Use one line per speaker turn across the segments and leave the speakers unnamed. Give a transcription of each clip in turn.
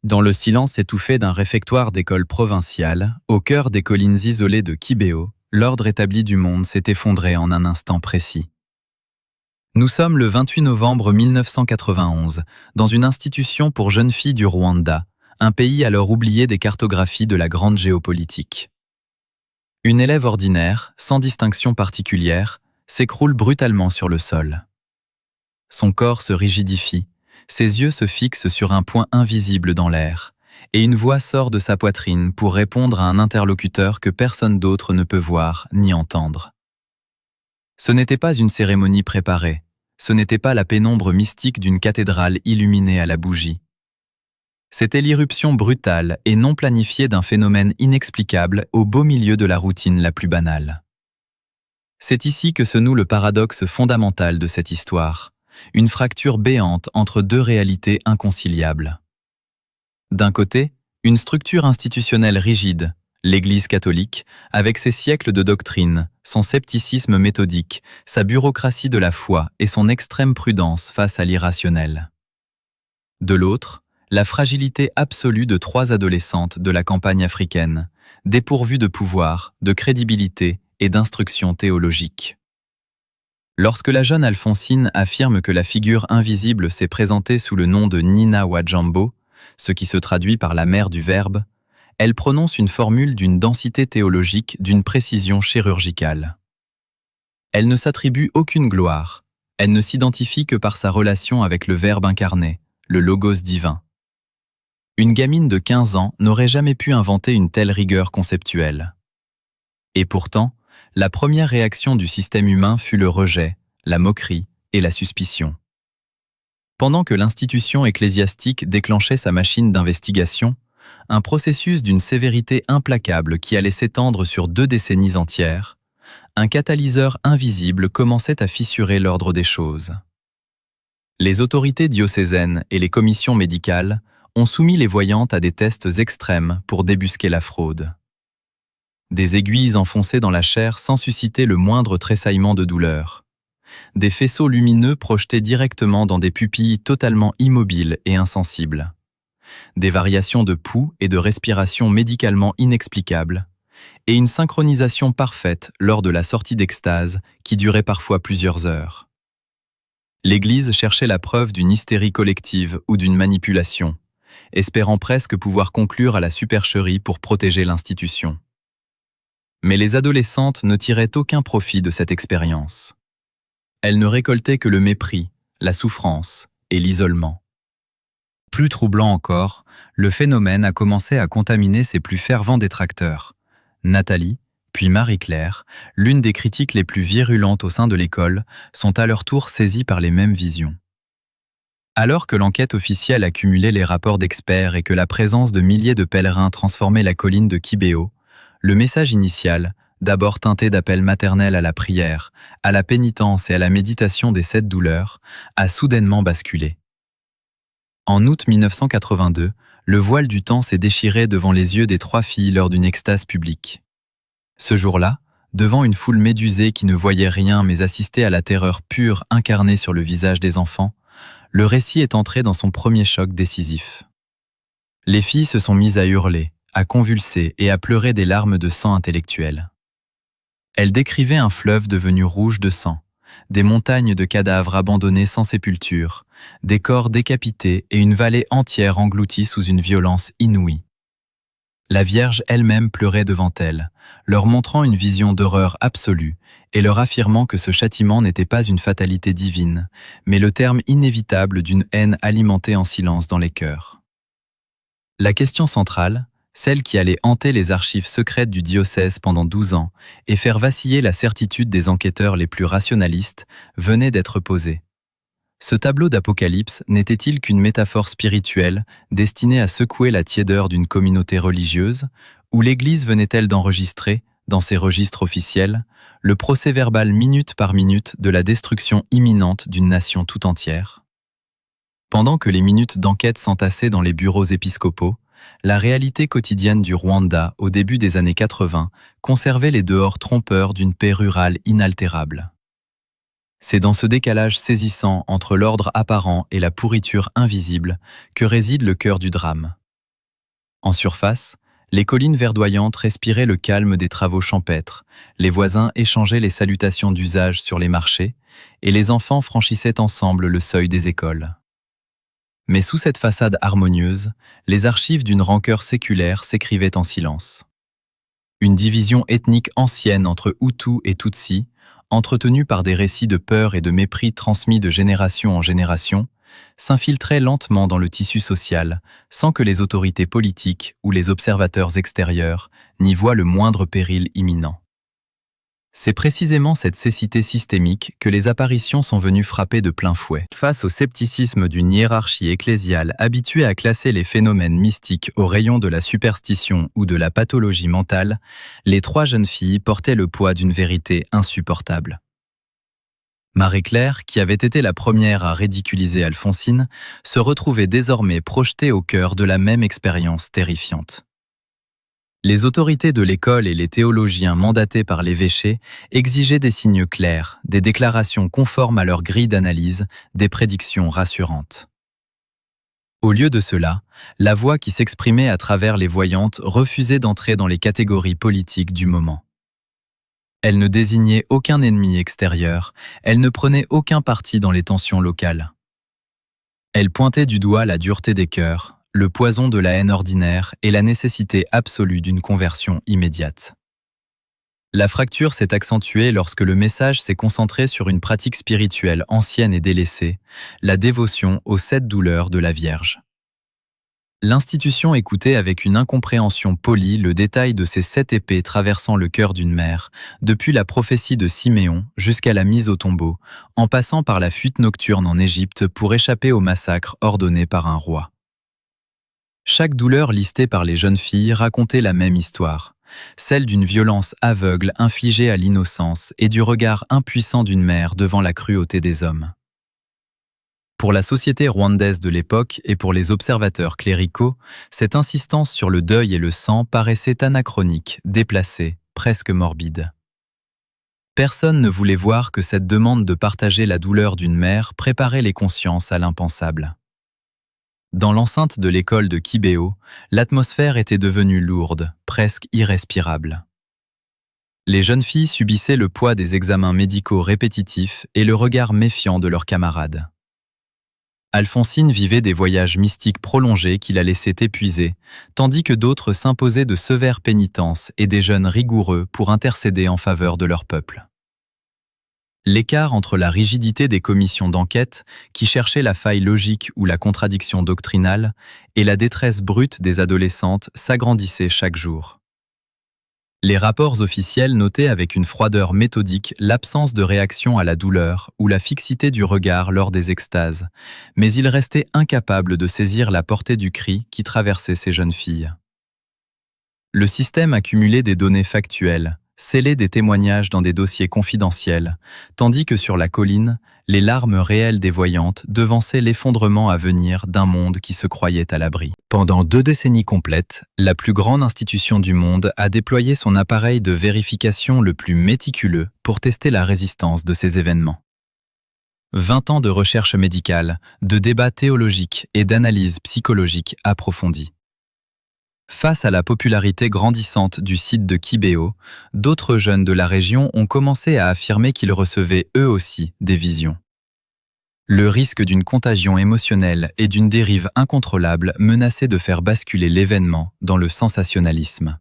Dans le silence étouffé d'un réfectoire d'école provinciale, au cœur des collines isolées de Kibéo, l'ordre établi du monde s'est effondré en un instant précis. Nous sommes le 28 novembre 1991, dans une institution pour jeunes filles du Rwanda, un pays alors oublié des cartographies de la grande géopolitique. Une élève ordinaire, sans distinction particulière, s'écroule brutalement sur le sol. Son corps se rigidifie, ses yeux se fixent sur un point invisible dans l'air, et une voix sort de sa poitrine pour répondre à un interlocuteur que personne d'autre ne peut voir ni entendre. Ce n'était pas une cérémonie préparée, ce n'était pas la pénombre mystique d'une cathédrale illuminée à la bougie. C'était l'irruption brutale et non planifiée d'un phénomène inexplicable au beau milieu de la routine la plus banale. C'est ici que se noue le paradoxe fondamental de cette histoire, une fracture béante entre deux réalités inconciliables. D'un côté, une structure institutionnelle rigide, l'Église catholique, avec ses siècles de doctrine, son scepticisme méthodique, sa bureaucratie de la foi et son extrême prudence face à l'irrationnel. De l'autre, la fragilité absolue de trois adolescentes de la campagne africaine, dépourvues de pouvoir, de crédibilité et d'instruction théologique. Lorsque la jeune Alphonsine affirme que la figure invisible s'est présentée sous le nom de Nina Wajambo, ce qui se traduit par la mère du Verbe, elle prononce une formule d'une densité théologique, d'une précision chirurgicale. Elle ne s'attribue aucune gloire, elle ne s'identifie que par sa relation avec le Verbe incarné, le Logos divin. Une gamine de 15 ans n'aurait jamais pu inventer une telle rigueur conceptuelle. Et pourtant, la première réaction du système humain fut le rejet, la moquerie et la suspicion. Pendant que l'institution ecclésiastique déclenchait sa machine d'investigation, un processus d'une sévérité implacable qui allait s'étendre sur 2 décennies entières, un catalyseur invisible commençait à fissurer l'ordre des choses. Les autorités diocésaines et les commissions médicales ont soumis les voyantes à des tests extrêmes pour débusquer la fraude. Des aiguilles enfoncées dans la chair sans susciter le moindre tressaillement de douleur. Des faisceaux lumineux projetés directement dans des pupilles totalement immobiles et insensibles. Des variations de pouls et de respiration médicalement inexplicables, et une synchronisation parfaite lors de la sortie d'extase qui durait parfois plusieurs heures. L'Église cherchait la preuve d'une hystérie collective ou d'une manipulation, espérant presque pouvoir conclure à la supercherie pour protéger l'institution. Mais les adolescentes ne tiraient aucun profit de cette expérience. Elles ne récoltaient que le mépris, la souffrance et l'isolement. Plus troublant encore, le phénomène a commencé à contaminer ses plus fervents détracteurs. Nathalie, puis Marie-Claire, l'une des critiques les plus virulentes au sein de l'école, sont à leur tour saisies par les mêmes visions. Alors que l'enquête officielle accumulait les rapports d'experts et que la présence de milliers de pèlerins transformait la colline de Kibéo, le message initial, d'abord teinté d'appels maternels à la prière, à la pénitence et à la méditation des 7 douleurs, a soudainement basculé. En août 1982, le voile du temps s'est déchiré devant les yeux des 3 filles lors d'une extase publique. Ce jour-là, devant une foule médusée qui ne voyait rien mais assistait à la terreur pure incarnée sur le visage des enfants, le récit est entré dans son premier choc décisif. Les filles se sont mises à hurler, à convulser et à pleurer des larmes de sang intellectuel. Elles décrivaient un fleuve devenu rouge de sang, des montagnes de cadavres abandonnés sans sépulture, des corps décapités et une vallée entière engloutie sous une violence inouïe. La Vierge elle-même pleurait devant elles, leur montrant une vision d'horreur absolue et leur affirmant que ce châtiment n'était pas une fatalité divine, mais le terme inévitable d'une haine alimentée en silence dans les cœurs. La question centrale, celle qui allait hanter les archives secrètes du diocèse pendant 12 ans et faire vaciller la certitude des enquêteurs les plus rationalistes, venait d'être posée. Ce tableau d'Apocalypse n'était-il qu'une métaphore spirituelle destinée à secouer la tiédeur d'une communauté religieuse, où l'Église venait-elle d'enregistrer, dans ses registres officiels, le procès-verbal minute par minute de la destruction imminente d'une nation tout entière? Pendant que les minutes d'enquête s'entassaient dans les bureaux épiscopaux, la réalité quotidienne du Rwanda au début des années 80 conservait les dehors trompeurs d'une paix rurale inaltérable. C'est dans ce décalage saisissant entre l'ordre apparent et la pourriture invisible que réside le cœur du drame. En surface, les collines verdoyantes respiraient le calme des travaux champêtres, les voisins échangeaient les salutations d'usage sur les marchés, et les enfants franchissaient ensemble le seuil des écoles. Mais sous cette façade harmonieuse, les archives d'une rancœur séculaire s'écrivaient en silence. Une division ethnique ancienne entre Hutus et Tutsis, entretenue par des récits de peur et de mépris transmis de génération en génération, s'infiltrait lentement dans le tissu social, sans que les autorités politiques ou les observateurs extérieurs n'y voient le moindre péril imminent. C'est précisément cette cécité systémique que les apparitions sont venues frapper de plein fouet. Face au scepticisme d'une hiérarchie ecclésiale habituée à classer les phénomènes mystiques au rayon de la superstition ou de la pathologie mentale, les trois jeunes filles portaient le poids d'une vérité insupportable. Marie-Claire, qui avait été la première à ridiculiser Alphonsine, se retrouvait désormais projetée au cœur de la même expérience terrifiante. Les autorités de l'école et les théologiens mandatés par l'évêché exigeaient des signes clairs, des déclarations conformes à leur grille d'analyse, des prédictions rassurantes. Au lieu de cela, la voix qui s'exprimait à travers les voyantes refusait d'entrer dans les catégories politiques du moment. Elle ne désignait aucun ennemi extérieur, elle ne prenait aucun parti dans les tensions locales. Elle pointait du doigt la dureté des cœurs, le poison de la haine ordinaire et la nécessité absolue d'une conversion immédiate. La fracture s'est accentuée lorsque le message s'est concentré sur une pratique spirituelle ancienne et délaissée, la dévotion aux 7 douleurs de la Vierge. L'institution écoutait avec une incompréhension polie le détail de ces 7 épées traversant le cœur d'une mère, depuis la prophétie de Siméon jusqu'à la mise au tombeau, en passant par la fuite nocturne en Égypte pour échapper au massacre ordonné par un roi. Chaque douleur listée par les jeunes filles racontait la même histoire, celle d'une violence aveugle infligée à l'innocence et du regard impuissant d'une mère devant la cruauté des hommes. Pour la société rwandaise de l'époque et pour les observateurs cléricaux, cette insistance sur le deuil et le sang paraissait anachronique, déplacée, presque morbide. Personne ne voulait voir que cette demande de partager la douleur d'une mère préparait les consciences à l'impensable. Dans l'enceinte de l'école de Kibéo, l'atmosphère était devenue lourde, presque irrespirable. Les jeunes filles subissaient le poids des examens médicaux répétitifs et le regard méfiant de leurs camarades. Alphonsine vivait des voyages mystiques prolongés qui la laissaient épuisée, tandis que d'autres s'imposaient de sévères pénitences et des jeûnes rigoureux pour intercéder en faveur de leur peuple. L'écart entre la rigidité des commissions d'enquête, qui cherchaient la faille logique ou la contradiction doctrinale, et la détresse brute des adolescentes s'agrandissait chaque jour. Les rapports officiels notaient avec une froideur méthodique l'absence de réaction à la douleur ou la fixité du regard lors des extases, mais ils restaient incapables de saisir la portée du cri qui traversait ces jeunes filles. Le système accumulait des données factuelles, scellait des témoignages dans des dossiers confidentiels, tandis que sur la colline, les larmes réelles des voyantes devançaient l'effondrement à venir d'un monde qui se croyait à l'abri. Pendant 2 décennies complètes, la plus grande institution du monde a déployé son appareil de vérification le plus méticuleux pour tester la résistance de ces événements. 20 ans de recherche médicale, de débats théologiques et d'analyse psychologique approfondie. Face à la popularité grandissante du site de Kibéo, d'autres jeunes de la région ont commencé à affirmer qu'ils recevaient eux aussi des visions. Le risque d'une contagion émotionnelle et d'une dérive incontrôlable menaçait de faire basculer l'événement dans le sensationnalisme.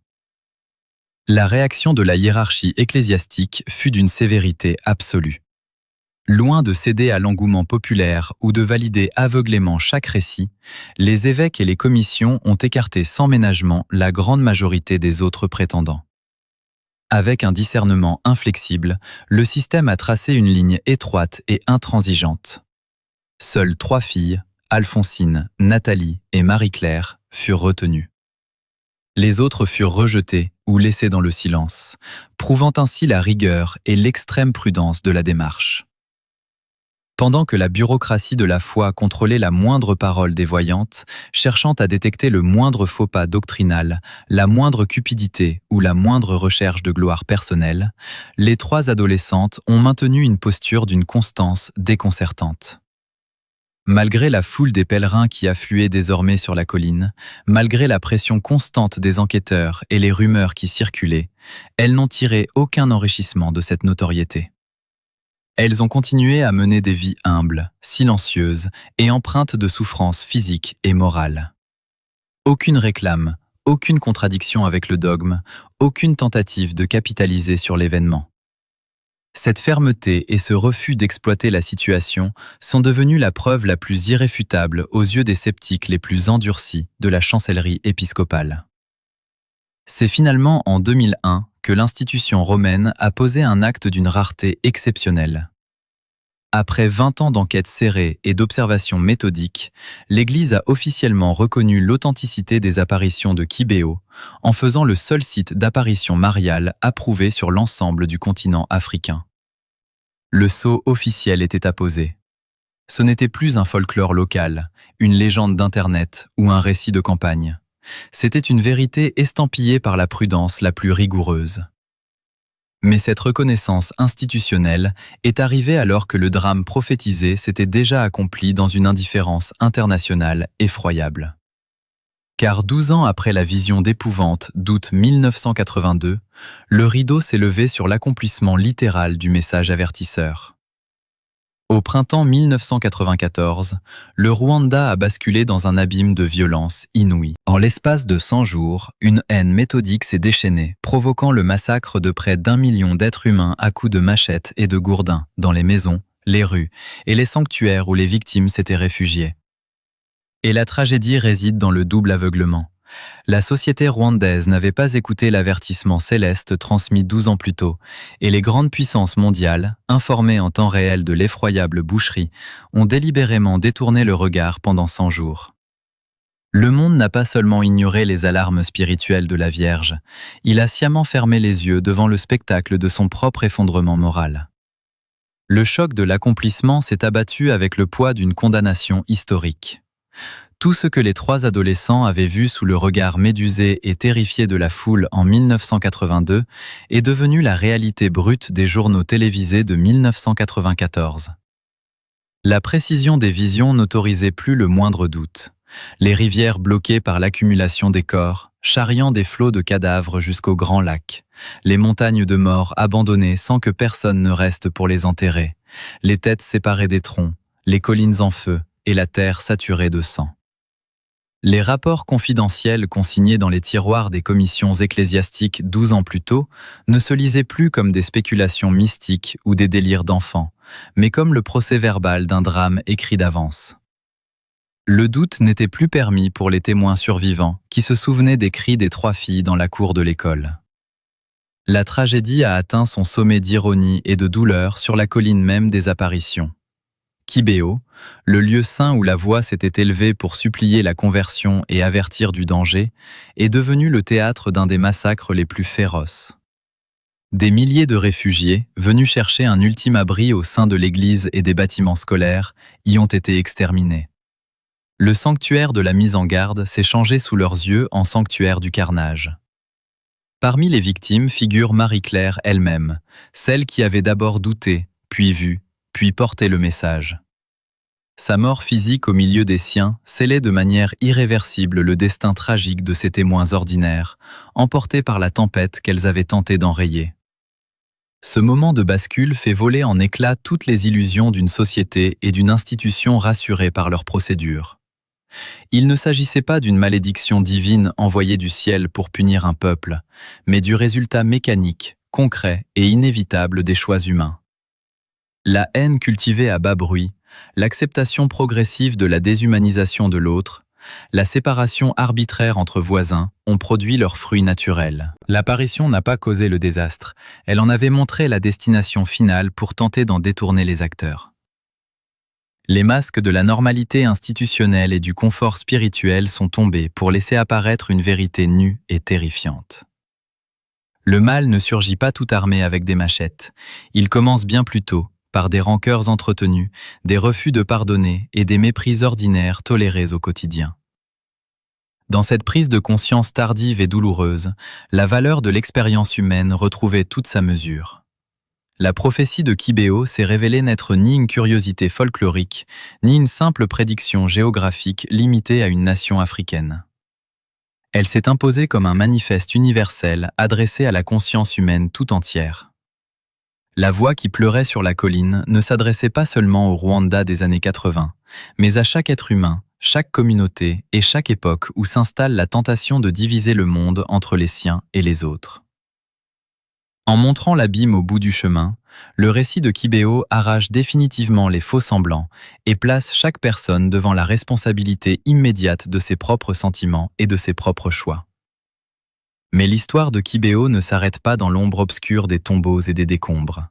La réaction de la hiérarchie ecclésiastique fut d'une sévérité absolue. Loin de céder à l'engouement populaire ou de valider aveuglément chaque récit, les évêques et les commissions ont écarté sans ménagement la grande majorité des autres prétendants. Avec un discernement inflexible, le système a tracé une ligne étroite et intransigeante. Seules 3 filles, Alphonsine, Nathalie et Marie-Claire, furent retenues. Les autres furent rejetées ou laissées dans le silence, prouvant ainsi la rigueur et l'extrême prudence de la démarche. Pendant que la bureaucratie de la foi contrôlait la moindre parole des voyantes, cherchant à détecter le moindre faux pas doctrinal, la moindre cupidité ou la moindre recherche de gloire personnelle, les 3 adolescentes ont maintenu une posture d'une constance déconcertante. Malgré la foule des pèlerins qui affluaient désormais sur la colline, malgré la pression constante des enquêteurs et les rumeurs qui circulaient, elles n'ont tiré aucun enrichissement de cette notoriété. Elles ont continué à mener des vies humbles, silencieuses et empreintes de souffrances physiques et morales. Aucune réclame, aucune contradiction avec le dogme, aucune tentative de capitaliser sur l'événement. Cette fermeté et ce refus d'exploiter la situation sont devenus la preuve la plus irréfutable aux yeux des sceptiques les plus endurcis de la chancellerie épiscopale. C'est finalement en 2001 que l'institution romaine a posé un acte d'une rareté exceptionnelle. Après 20 ans d'enquête serrée et d'observations méthodiques, l'Église a officiellement reconnu l'authenticité des apparitions de Kibéo en faisant le seul site d'apparition mariale approuvé sur l'ensemble du continent africain. Le sceau officiel était apposé. Ce n'était plus un folklore local, une légende d'Internet ou un récit de campagne. C'était une vérité estampillée par la prudence la plus rigoureuse. Mais cette reconnaissance institutionnelle est arrivée alors que le drame prophétisé s'était déjà accompli dans une indifférence internationale effroyable. Car 12 ans après la vision d'épouvante d'août 1982, le rideau s'est levé sur l'accomplissement littéral du message avertisseur. Au printemps 1994, le Rwanda a basculé dans un abîme de violence inouïe. En l'espace de 100 jours, une haine méthodique s'est déchaînée, provoquant le massacre de près d'1 million d'êtres humains à coups de machettes et de gourdins dans les maisons, les rues et les sanctuaires où les victimes s'étaient réfugiées. Et la tragédie réside dans le double aveuglement. La société rwandaise n'avait pas écouté l'avertissement céleste transmis 12 ans plus tôt, et les grandes puissances mondiales, informées en temps réel de l'effroyable boucherie, ont délibérément détourné le regard pendant 100 jours. Le monde n'a pas seulement ignoré les alarmes spirituelles de la Vierge, il a sciemment fermé les yeux devant le spectacle de son propre effondrement moral. Le choc de l'accomplissement s'est abattu avec le poids d'une condamnation historique. Tout ce que les 3 adolescents avaient vu sous le regard médusé et terrifié de la foule en 1982 est devenu la réalité brute des journaux télévisés de 1994. La précision des visions n'autorisait plus le moindre doute. Les rivières bloquées par l'accumulation des corps, charriant des flots de cadavres jusqu'au Grand Lac, les montagnes de morts abandonnées sans que personne ne reste pour les enterrer, les têtes séparées des troncs, les collines en feu et la terre saturée de sang. Les rapports confidentiels consignés dans les tiroirs des commissions ecclésiastiques 12 ans plus tôt ne se lisaient plus comme des spéculations mystiques ou des délires d'enfants, mais comme le procès-verbal d'un drame écrit d'avance. Le doute n'était plus permis pour les témoins survivants qui se souvenaient des cris des 3 filles dans la cour de l'école. La tragédie a atteint son sommet d'ironie et de douleur sur la colline même des apparitions. Kibéo, le lieu saint où la voix s'était élevée pour supplier la conversion et avertir du danger, est devenu le théâtre d'un des massacres les plus féroces. Des milliers de réfugiés, venus chercher un ultime abri au sein de l'église et des bâtiments scolaires, y ont été exterminés. Le sanctuaire de la mise en garde s'est changé sous leurs yeux en sanctuaire du carnage. Parmi les victimes figure Marie-Claire elle-même, celle qui avait d'abord douté, puis vu, puis porté le message. Sa mort physique au milieu des siens scellait de manière irréversible le destin tragique de ces témoins ordinaires, emportés par la tempête qu'elles avaient tenté d'enrayer. Ce moment de bascule fait voler en éclats toutes les illusions d'une société et d'une institution rassurées par leurs procédures. Il ne s'agissait pas d'une malédiction divine envoyée du ciel pour punir un peuple, mais du résultat mécanique, concret et inévitable des choix humains. La haine cultivée à bas bruit, l'acceptation progressive de la déshumanisation de l'autre, la séparation arbitraire entre voisins ont produit leurs fruits naturels. L'apparition n'a pas causé le désastre, elle en avait montré la destination finale pour tenter d'en détourner les acteurs. Les masques de la normalité institutionnelle et du confort spirituel sont tombés pour laisser apparaître une vérité nue et terrifiante. Le mal ne surgit pas tout armé avec des machettes, il commence bien plus tôt, par des rancœurs entretenues, des refus de pardonner et des mépris ordinaires tolérés au quotidien. Dans cette prise de conscience tardive et douloureuse, la valeur de l'expérience humaine retrouvait toute sa mesure. La prophétie de Kibéo s'est révélée n'être ni une curiosité folklorique, ni une simple prédiction géographique limitée à une nation africaine. Elle s'est imposée comme un manifeste universel adressé à la conscience humaine tout entière. La voix qui pleurait sur la colline ne s'adressait pas seulement au Rwanda des années 80, mais à chaque être humain, chaque communauté et chaque époque où s'installe la tentation de diviser le monde entre les siens et les autres. En montrant l'abîme au bout du chemin, le récit de Kibéo arrache définitivement les faux-semblants et place chaque personne devant la responsabilité immédiate de ses propres sentiments et de ses propres choix. Mais l'histoire de Kibéo ne s'arrête pas dans l'ombre obscure des tombeaux et des décombres.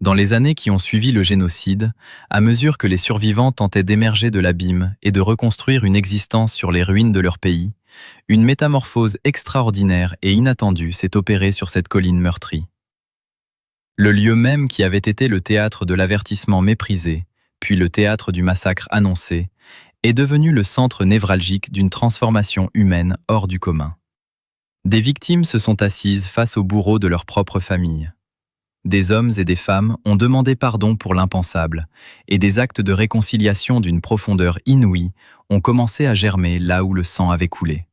Dans les années qui ont suivi le génocide, à mesure que les survivants tentaient d'émerger de l'abîme et de reconstruire une existence sur les ruines de leur pays, une métamorphose extraordinaire et inattendue s'est opérée sur cette colline meurtrie. Le lieu même qui avait été le théâtre de l'avertissement méprisé, puis le théâtre du massacre annoncé, est devenu le centre névralgique d'une transformation humaine hors du commun. Des victimes se sont assises face aux bourreaux de leur propre famille. Des hommes et des femmes ont demandé pardon pour l'impensable, et des actes de réconciliation d'une profondeur inouïe ont commencé à germer là où le sang avait coulé.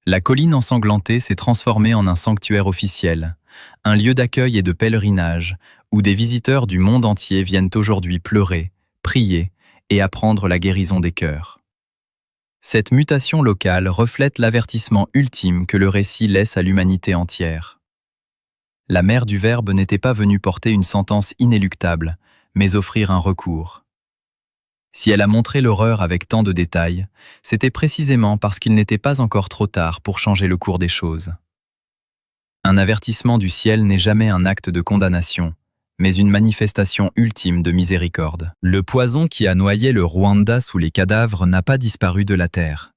La colline ensanglantée s'est transformée en un sanctuaire officiel, un lieu d'accueil et de pèlerinage où des visiteurs du monde entier viennent aujourd'hui pleurer, prier et apprendre la guérison des cœurs. Cette mutation locale reflète l'avertissement ultime que le récit laisse à l'humanité entière. La mère du Verbe n'était pas venue porter une sentence inéluctable, mais offrir un recours. Si elle a montré l'horreur avec tant de détails, c'était précisément parce qu'il n'était pas encore trop tard pour changer le cours des choses. Un avertissement du ciel n'est jamais un acte de condamnation, mais une manifestation ultime de miséricorde. Le poison qui a noyé le Rwanda sous les cadavres n'a pas disparu de la terre.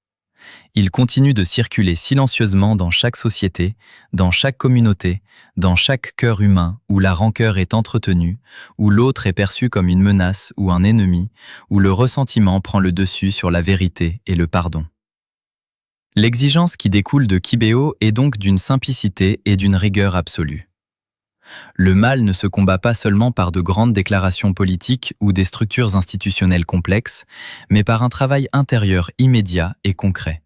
Il continue de circuler silencieusement dans chaque société, dans chaque communauté, dans chaque cœur humain où la rancœur est entretenue, où l'autre est perçu comme une menace ou un ennemi, où le ressentiment prend le dessus sur la vérité et le pardon. L'exigence qui découle de Kibéo est donc d'une simplicité et d'une rigueur absolue. Le mal ne se combat pas seulement par de grandes déclarations politiques ou des structures institutionnelles complexes, mais par un travail intérieur immédiat et concret.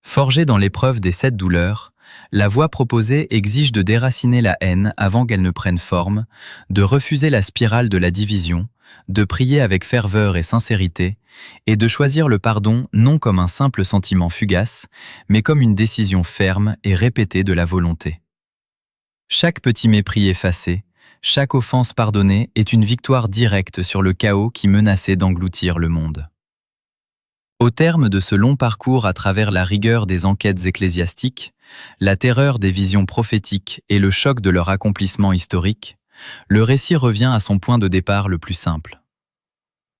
Forgée dans l'épreuve des 7 douleurs, la voie proposée exige de déraciner la haine avant qu'elle ne prenne forme, de refuser la spirale de la division, de prier avec ferveur et sincérité, et de choisir le pardon non comme un simple sentiment fugace, mais comme une décision ferme et répétée de la volonté. Chaque petit mépris effacé, chaque offense pardonnée est une victoire directe sur le chaos qui menaçait d'engloutir le monde. Au terme de ce long parcours à travers la rigueur des enquêtes ecclésiastiques, la terreur des visions prophétiques et le choc de leur accomplissement historique, le récit revient à son point de départ le plus simple.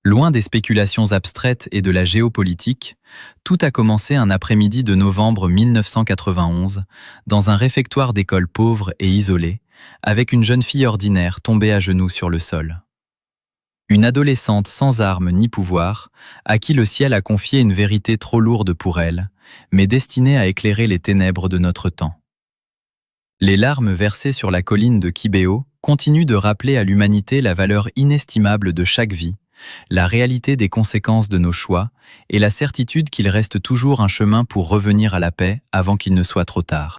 Loin des spéculations abstraites et de la géopolitique, tout a commencé un après-midi de novembre 1991, dans un réfectoire d'école pauvre et isolé, avec une jeune fille ordinaire tombée à genoux sur le sol. Une adolescente sans armes ni pouvoir, à qui le ciel a confié une vérité trop lourde pour elle, mais destinée à éclairer les ténèbres de notre temps. Les larmes versées sur la colline de Kibéo continuent de rappeler à l'humanité la valeur inestimable de chaque vie, la réalité des conséquences de nos choix et la certitude qu'il reste toujours un chemin pour revenir à la paix avant qu'il ne soit trop tard.